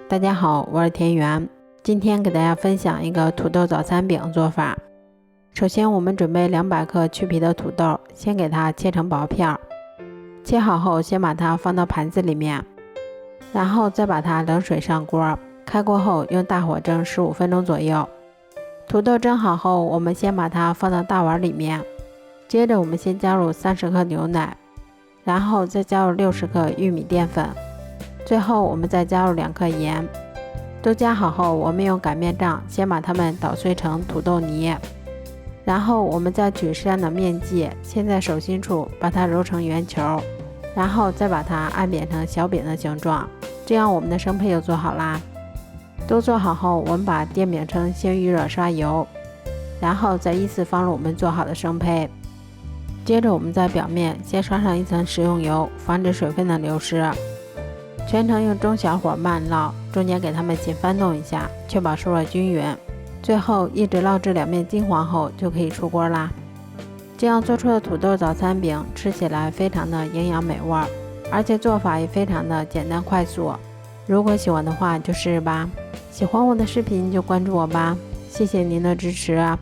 大家好，我是田园。今天给大家分享一个土豆早餐饼做法。首先我们准备200克去皮的土豆，先给它切成薄片，切好后先把它放到盘子里面，然后再把它冷水上锅，开锅后用大火蒸15分钟左右。土豆蒸好后，我们先把它放到大碗里面，接着我们先加入30克牛奶，然后再加入60克玉米淀粉，最后我们再加入2克盐。都加好后，我们用擀面杖先把它们捣碎成土豆泥，然后我们再取适量的面剂，先在手心处把它揉成圆球，然后再把它按扁成小饼的形状，这样我们的生胚就做好啦。都做好后，我们把电饼铛先预热刷油，然后再依次放入我们做好的生胚。接着我们在表面先刷上一层食用油，防止水分的流失。全程用中小火慢烙，中间给它们勤翻动一下，确保受热均匀。最后一直烙至两面金黄后就可以出锅啦。这样做出的土豆早餐饼吃起来非常的营养美味，而且做法也非常的简单快速。如果喜欢的话就试试吧。喜欢我的视频就关注我吧，谢谢您的支持啊。